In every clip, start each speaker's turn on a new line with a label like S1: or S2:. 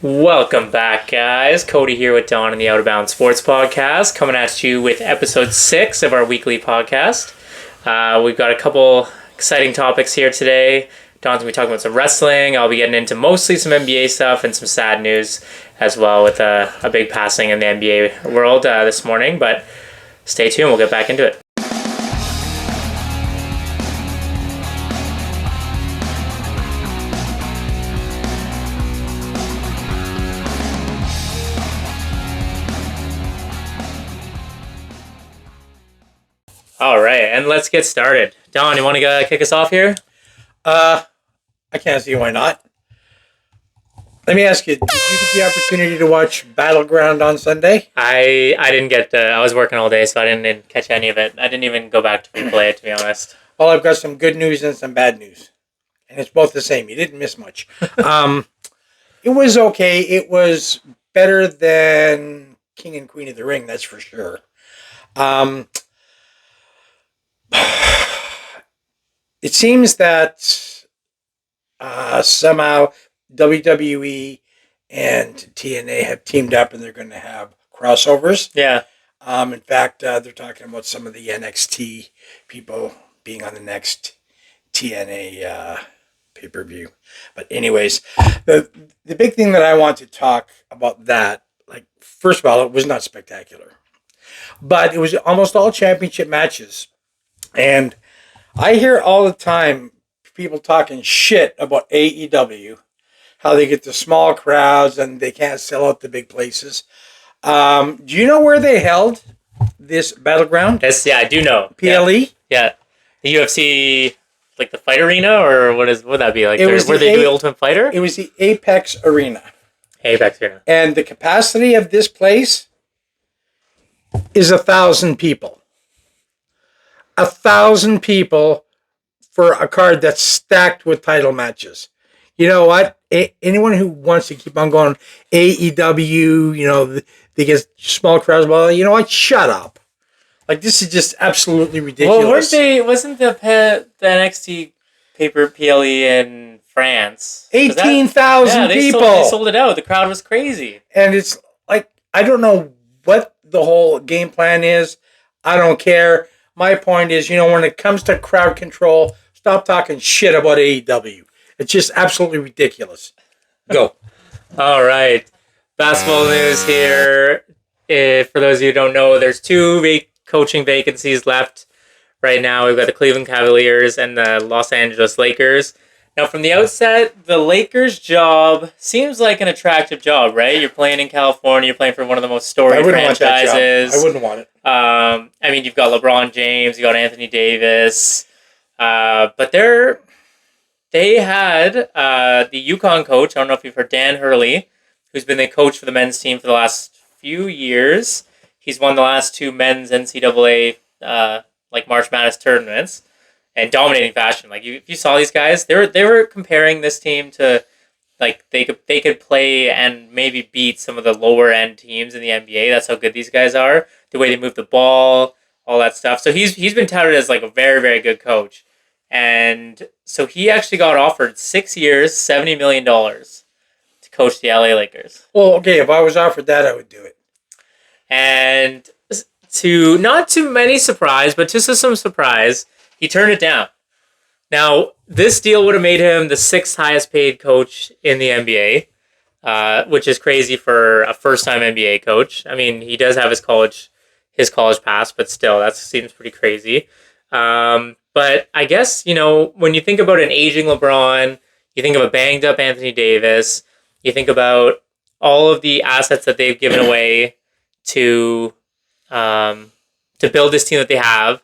S1: Welcome back, guys. Cody here with Don and the Out of Bounds Sports Podcast, coming at you with episode 6 of our weekly podcast. We've got a couple exciting topics here today. Don's going to be talking about some wrestling. I'll be getting into mostly some NBA stuff and some sad news as well with a big passing in the NBA world this morning. But stay tuned. We'll get back into it. All right, and let's get started. Don, you want to kick us off here?
S2: I can't see why not. Let me ask you, did you get the opportunity to watch Battleground on Sunday?
S1: I didn't get I was working all day, so I didn't catch any of it. I didn't even go back to replay it, to be honest.
S2: Well, I've got some good news and some bad news. And it's both the same. You didn't miss much. It was okay. It was better than King and Queen of the Ring, that's for sure. It seems that somehow WWE and TNA have teamed up and they're going to have crossovers.
S1: Yeah.
S2: In fact, they're talking about some of the NXT people being on the next TNA pay-per-view. But anyways, the big thing that I want to talk about that, like, first of all, it was not spectacular. But it was almost all championship matches. And I hear all the time people talking shit about AEW, how they get the small crowds and they can't sell out the big places. Do you know where they held this Battleground?
S1: Yes, yeah, I do know.
S2: PLE?
S1: Yeah. The UFC, like the fight arena, or what would that be? Like where they do Ultimate Fighter?
S2: It was the Apex Arena.
S1: Apex Arena.
S2: And the capacity of this place is 1,000 people. 1,000 people for a card that's stacked with title matches. You know what? Anyone who wants to keep on going, AEW, they get small crowds. Well, you know what? Shut up. Like, this is just absolutely ridiculous.
S1: Well, wasn't the NXT paper PLE in France?
S2: 18,000 people.
S1: They sold it out. The crowd was crazy.
S2: And it's like, I don't know what the whole game plan is. I don't care. My point is, when it comes to crowd control, stop talking shit about AEW. It's just absolutely ridiculous. Go.
S1: All right. Basketball news here. For those of you who don't know, there's 2 coaching vacancies left right now. We've got the Cleveland Cavaliers and the Los Angeles Lakers. Now, from the outset, the Lakers' job seems like an attractive job, right? You're playing in California. You're playing for one of the most storied franchises.
S2: I wouldn't want it.
S1: I mean, you've got LeBron James. You got Anthony Davis. But they had the UConn coach. I don't know if you've heard Dan Hurley, who's been the coach for the men's team for the last few years. He's won the last 2 men's NCAA March Madness tournaments. And dominating fashion. Like, if you saw these guys, they were comparing this team to, like, they could play and maybe beat some of the lower end teams in the NBA. That's how good these guys are. The way they move the ball, all that stuff. So he's been touted as, like, a very, very good coach. And so he actually got offered 6 years, $70 million to coach the LA Lakers.
S2: Well, okay, if I was offered that, I would do it.
S1: And to not too many surprise, but just to some surprise, he turned it down. Now, this deal would have made him the 6th highest paid coach in the NBA, which is crazy for a first-time NBA coach. I mean, he does have his college pass, but still, that seems pretty crazy. But I guess, when you think about an aging LeBron, you think of a banged-up Anthony Davis, you think about all of the assets that they've given away to build this team that they have.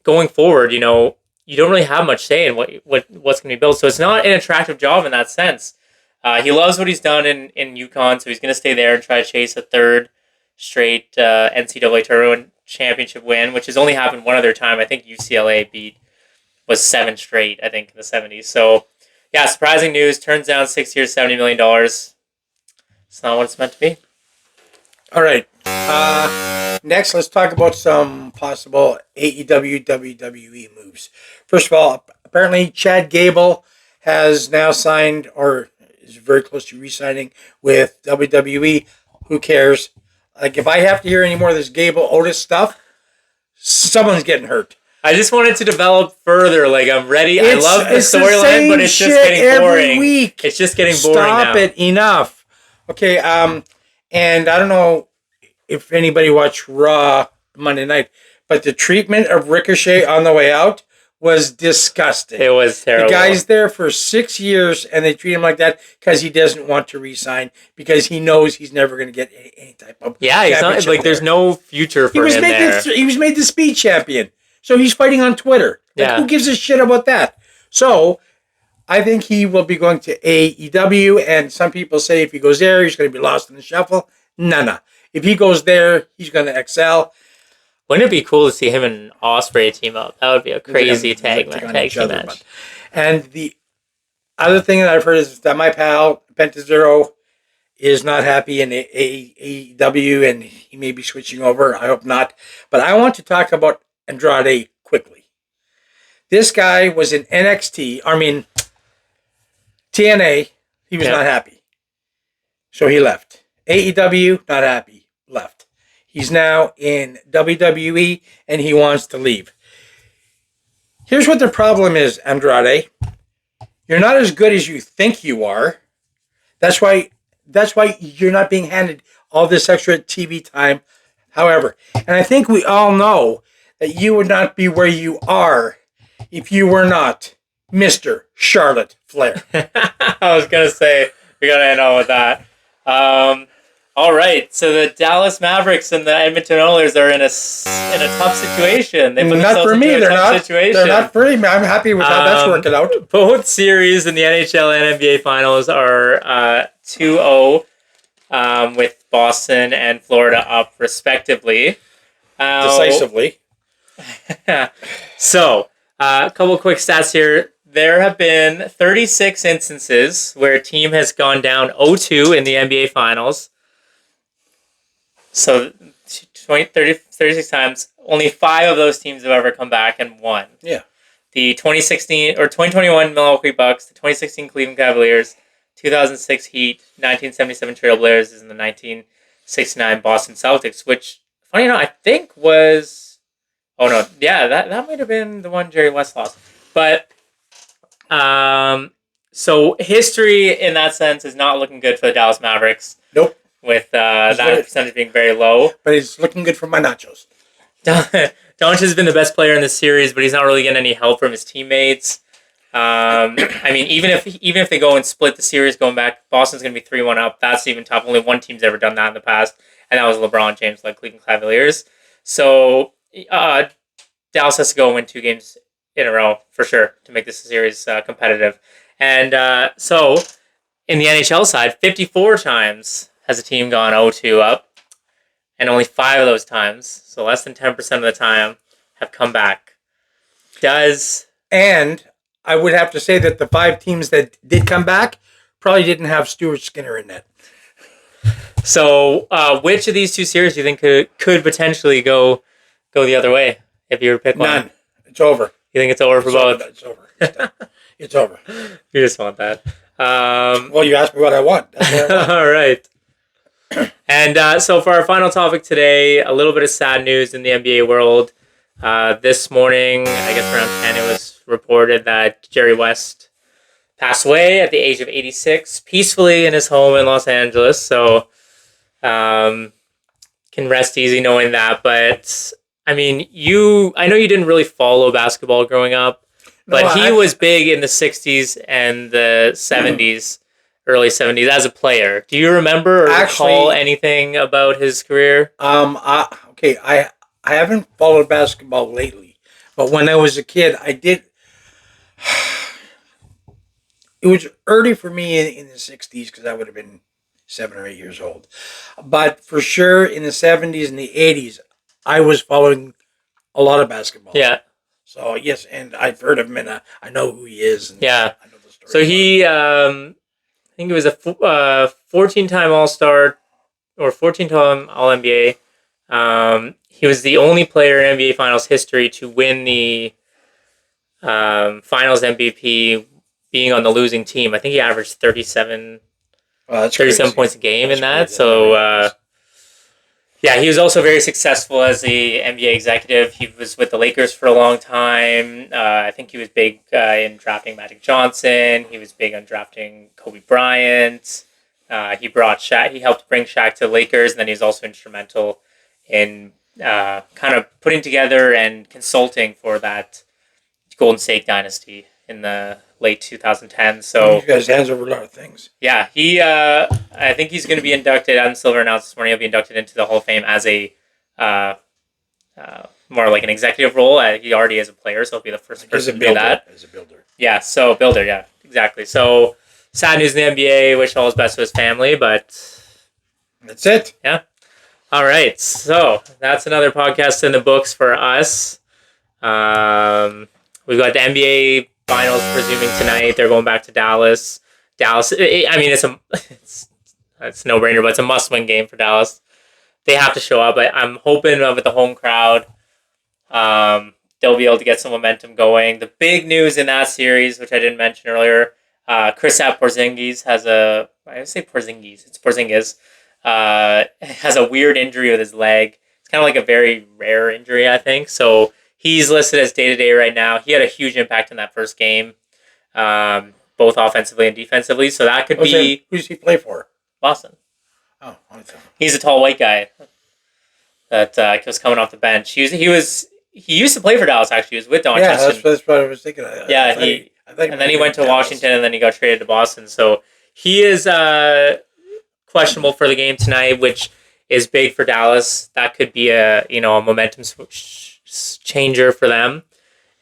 S1: Going forward, you don't really have much say in what's going to be built. So it's not an attractive job in that sense. He loves what he's done in UConn, so he's going to stay there and try to chase a 3rd straight NCAA tournament championship win, which has only happened one other time. I think UCLA was 7 straight, I think, in the 70s. So, yeah, surprising news. Turns down 6 years, $70 million. It's not what it's meant to be.
S2: All right. Next, let's talk about some possible AEW WWE moves. First of all, apparently Chad Gable has now signed, or is very close to re-signing with WWE. Who cares? Like, if I have to hear any more of this Gable Otis stuff, someone's getting hurt.
S1: I just want it to develop further. Like, I'm ready. I love the
S2: It's
S1: storyline, but it's just getting boring.
S2: Every week.
S1: It's just getting boring now.
S2: Stop it. Enough. Okay, and I don't know if anybody watched Raw Monday night, but the treatment of Ricochet on the way out was disgusting.
S1: It was terrible.
S2: The guy's there for 6 years, and they treat him like that because he doesn't want to resign, because he knows he's never going to get any type of
S1: he's not, like, there's no future for him there.
S2: He was made the speed champion, so he's fighting on Twitter. Like, who gives a shit about that? So I think he will be going to AEW, and some people say if he goes there, he's going to be lost in the shuffle. No. If he goes there, he's going to excel.
S1: Wouldn't it be cool to see him and Ospreay team up? That would be a crazy tag team match.
S2: And the other thing that I've heard is that my pal Pentazero is not happy in AEW, and he may be switching over. I hope not. But I want to talk about Andrade quickly. This guy was in TNA. He was not happy, so he left. AEW, not happy, left. He's now in WWE, and he wants to leave. Here's what the problem is, Andrade. You're not as good as you think you are. That's why you're not being handed all this extra TV time. However, and I think we all know that you would not be where you are if you were not Mr. Charlotte Flair.
S1: I was going to say, we got to end on with that. All right, so the Dallas Mavericks and the Edmonton Oilers are in a tough situation. They put
S2: not for me. They're not.
S1: Situation.
S2: They're not for me. I'm happy with how that's working out.
S1: Both series in the NHL and NBA Finals are 2-0, with Boston and Florida up respectively.
S2: Decisively.
S1: So, a couple quick stats here. There have been 36 instances where a team has gone down 0-2 in the NBA Finals. So 36 times, only 5 of those teams have ever come back and won.
S2: Yeah.
S1: The 2021 Milwaukee Bucks, the 2016 Cleveland Cavaliers, 2006 Heat, 1977 Trailblazers, and the 1969 Boston Celtics, which, funny enough, I think was... Oh, no. Yeah, that might have been the one Jerry West lost. But, so history in that sense is not looking good for the Dallas Mavericks.
S2: Nope.
S1: With that percentage being very low.
S2: But it's looking good for my nachos.
S1: Doncic has been the best player in this series, but he's not really getting any help from his teammates. I mean, even if they go and split the series going back, Boston's going to be 3-1 up. That's even tough. Only one team's ever done that in the past, and that was LeBron James, like Cleveland Cavaliers. So Dallas has to go and win 2 games in a row for sure to make this series competitive. And so in the NHL side, 54 times has a team gone 0-2 up, and only 5 of those times, so less than 10% of the time, have come back.
S2: And I would have to say that the 5 teams that did come back probably didn't have Stuart Skinner in that.
S1: So, which of these 2 series do you think could potentially go the other way if you were to pick one?
S2: None. It's over.
S1: You think it's over for both?
S2: It's over. It's over.
S1: You just want that.
S2: Well, you asked me what I want. That's what I want.
S1: All right. And so for our final topic today, a little bit of sad news in the NBA world. This morning, I guess around 10, it was reported that Jerry West passed away at the age of 86, peacefully in his home in Los Angeles. So can rest easy knowing that. But, I mean, I know you didn't really follow basketball growing up, but he was big in the 60s and the 70s. Early 70s as a player. Do you remember or recall anything about his career?
S2: Okay, I haven't followed basketball lately, but when I was a kid, I did. It was early for me in the 60s because I would have been 7 or 8 years old. But for sure, in the 70s and the 80s, I was following a lot of basketball.
S1: Yeah.
S2: So, yes, and I've heard of him, and I know who he is. And
S1: yeah.
S2: I know the story.
S1: So he... I think he was a 14-time All-Star or 14-time All-NBA. He was the only player in NBA Finals history to win the Finals MVP being on the losing team. I think he averaged 37
S2: That's
S1: 37
S2: crazy.
S1: points a game
S2: That's
S1: in that.
S2: crazy.
S1: So, yeah, he was also very successful as the NBA executive. He was with the Lakers for a long time. I think he was big in drafting Magic Johnson. He was big on drafting Kobe Bryant. He brought Shaq. He helped bring Shaq to the Lakers, and then he was also instrumental in kind of putting together and consulting for that Golden State dynasty in the late 2010s. So
S2: you guys hands over a lot of things.
S1: yeah, I think he's going to be inducted. Adam Silver announced this morning he'll be inducted into the Hall of Fame as a more like an executive role. He already is a player, so he'll be the first person to do that.
S2: As a builder.
S1: Yeah, so builder, yeah, exactly. So sad news in the NBA. Wish all his best to his family, but
S2: that's it.
S1: Yeah. All right, so that's another podcast in the books for us. We've got the NBA finals resuming tonight. They're going back to Dallas. Dallas. I mean, it's no brainer, but it's a must-win game for Dallas. They have to show up. I'm hoping with the home crowd, they'll be able to get some momentum going. The big news in that series, which I didn't mention earlier, Kristaps Porzingis has a. I say Porzingis. It's Porzingis. Has a weird injury with his leg. It's kind of like a very rare injury, I think. So he's listed as day-to-day right now. He had a huge impact in that first game, both offensively and defensively. So that could be...
S2: Who does he play for?
S1: Boston.
S2: Oh, I thought.
S1: He's a tall white guy that was coming off the bench. He used to play for Dallas, actually. He was with Don
S2: that's what I was thinking.
S1: Yeah, and then he went to Washington, and then he got traded to Boston. So he is questionable for the game tonight, which is big for Dallas. That could be a momentum changer for them.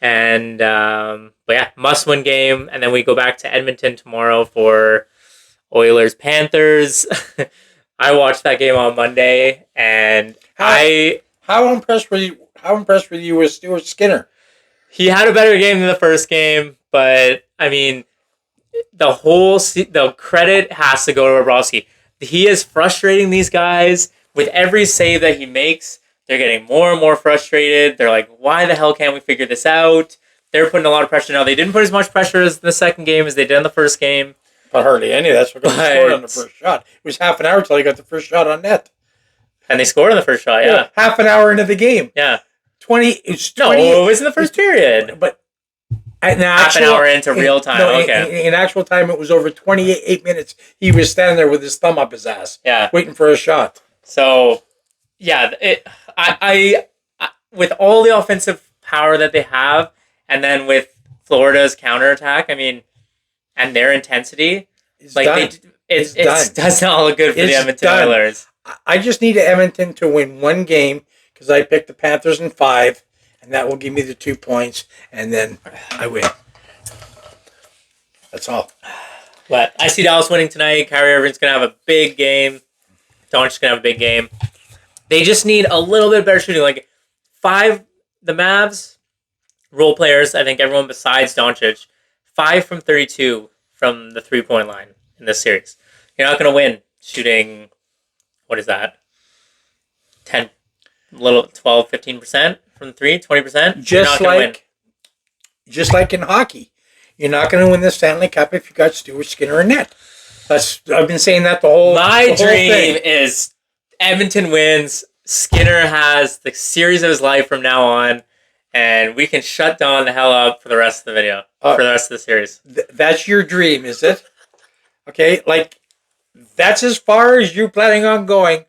S1: And but yeah, must-win game. And then we go back to Edmonton tomorrow for Oilers Panthers. I watched that game on Monday, and
S2: how impressed were you? How impressed were you with Stuart Skinner?
S1: He had a better game than the first game, but I mean, the credit has to go to Bobrovsky. He is frustrating these guys with every save that he makes. They're getting more and more frustrated. They're like, why the hell can't we figure this out? They're putting a lot of pressure now. They didn't put as much pressure as the second game as they did in the first game.
S2: But hardly any. That's what got scored on the first shot. It was half an hour until he got the first shot on net.
S1: And they scored on the first shot, yeah.
S2: Half an hour into the game.
S1: Yeah.
S2: 20.
S1: It was in the first period.
S2: But
S1: half an hour into real time. Okay.
S2: In actual time, it was over 28 minutes. He was standing there with his thumb up his ass, waiting for a shot.
S1: So, yeah, I with all the offensive power that they have, and then with Florida's counterattack, I mean, and their intensity, it does not look good for the Edmonton Oilers.
S2: I just need Edmonton to win one game because I picked the Panthers in 5. And that will give me the 2 points, and then I win. That's all.
S1: But I see Dallas winning tonight. Kyrie Irving's going to have a big game. Doncic's going to have a big game. They just need a little bit better shooting. Like, the Mavs, role players, I think everyone besides Doncic, 5 from 32 from the three-point line in this series. You're not going to win shooting, what is that? 12, 15%? From 3, 20%?
S2: Just like in hockey. You're not going to win the Stanley Cup if you got Stuart Skinner in net. I've been saying that the whole
S1: dream thing is Edmonton wins. Skinner has the series of his life from now on, and we can shut Don the hell up for the rest of the video, for the rest of the series.
S2: That's your dream, is it? Okay, that's as far as you're planning on going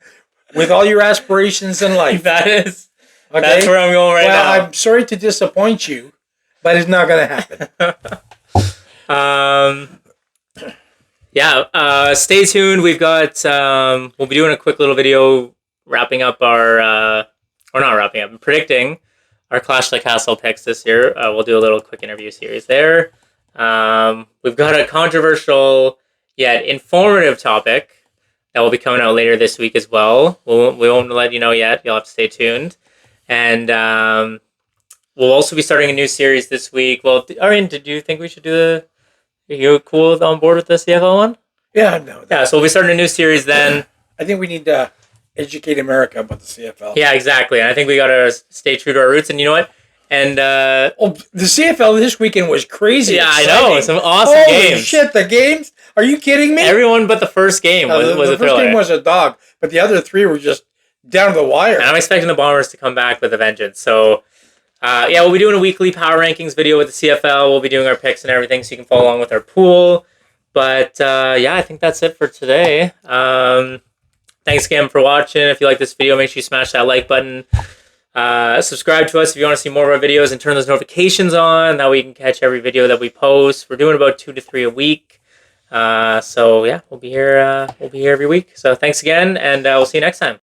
S2: with all your aspirations in life.
S1: That is.
S2: Okay?
S1: That's where I'm going now.
S2: Well, I'm sorry to disappoint you, but it's not going to
S1: happen. Stay tuned. We've got, we'll be doing a quick little video wrapping up predicting our Clash of the Castle picks this year. We'll do a little quick interview series there. We've got a controversial yet informative topic that will be coming out later this week as well. We won't let you know yet. You'll have to stay tuned. And we'll also be starting a new series this week. Well, Arian, did you think we should do are you cool on board with the CFL one?
S2: Yeah, no.
S1: Yeah, so we'll be starting a new series then.
S2: I think we need to educate America about the CFL.
S1: Yeah, exactly. And I think we got to stay true to our roots. And you know what? And
S2: Oh, the CFL this weekend was crazy.
S1: yeah,
S2: exciting.
S1: I know, some awesome
S2: Holy
S1: games.
S2: shit, the games? Are you kidding me?
S1: Everyone but the first game was
S2: the
S1: a
S2: first
S1: thriller.
S2: game was a dog, but the other three were just down to the wire.
S1: And I'm expecting the Bombers to come back with a vengeance. So, yeah, we'll be doing a weekly power rankings video with the CFL. We'll be doing our picks and everything, so you can follow along with our pool. But yeah, I think that's it for today. Thanks again for watching. If you like this video, make sure you smash that like button. Subscribe to us if you want to see more of our videos, and turn those notifications on. That way you can catch every video that we post. We're doing about 2 to 3 a week. So yeah, we'll be here every week. So thanks again, and we'll see you next time.